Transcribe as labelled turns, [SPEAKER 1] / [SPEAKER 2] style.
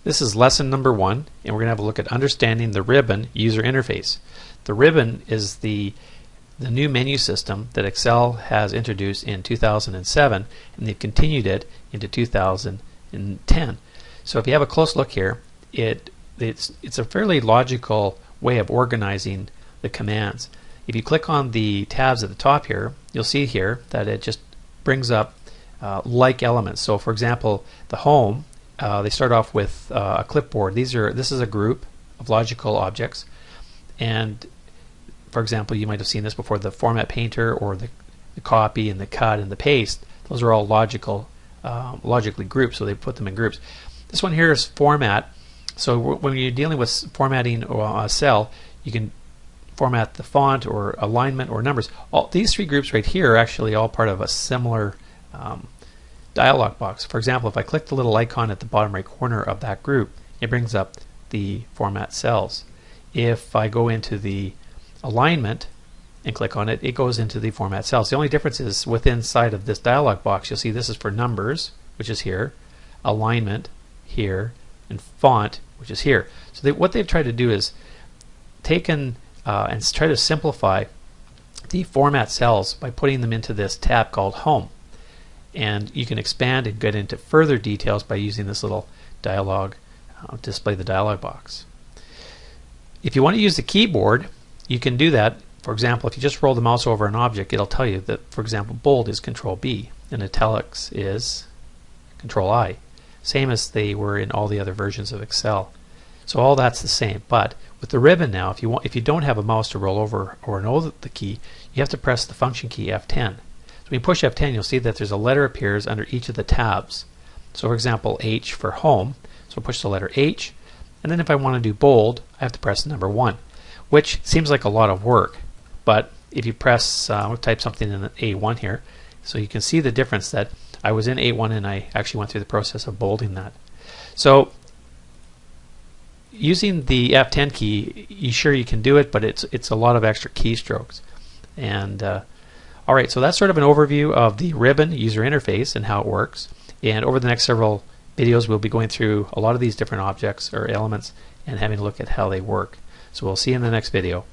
[SPEAKER 1] This is lesson number 1, and we're going to have a look at understanding the ribbon user interface. The ribbon is the new menu system that Excel has introduced in 2007, and they've continued it into 2010. So if you have a close look here, it's a fairly logical way of organizing the commands. If you click on the tabs at the top here, you'll see here that it just brings up like elements. So for example, the home, they start off with a clipboard. This is a group of logical objects, and for example, you might have seen this before, the format painter or the copy and the cut and the paste. Those are all logically grouped, so they put them in groups. This one here is format. So when you're dealing with formatting a cell, you can format the font or alignment or numbers. These three groups right here are actually all part of a similar dialog box. For example, if I click the little icon at the bottom right corner of that group, it brings up the format cells. If I go into the alignment and click on it, it goes into the format cells. The only difference is within inside of this dialog box, you'll see this is for numbers, which is here, alignment here, and font, which is here. So what they've tried to do is taken and try to simplify the format cells by putting them into this tab called Home. And you can expand and get into further details by using this little dialog, display the dialog box. If you want to use the keyboard, you can do that. For example, if you just roll the mouse over an object, it'll tell you that, for example, bold is Control B and italics is Control I. Same as they were in all the other versions of Excel. So all that's the same. But with the ribbon now, if you don't have a mouse to roll over or know the key, you have to press the function key F10. So when you push F10, you'll see that there's a letter appears under each of the tabs. So for example, H for home. So push the letter H, and then if I want to do bold, I have to press the number 1, which seems like a lot of work. But if you press, I'll type something in A1 here, so you can see the difference that I was in A1 and I actually went through the process of bolding that. So using the F10 key, you can do it, but it's a lot of extra keystrokes. And alright, so that's sort of an overview of the ribbon user interface and how it works. And over the next several videos, we'll be going through a lot of these different objects or elements and having a look at how they work. So we'll see you in the next video.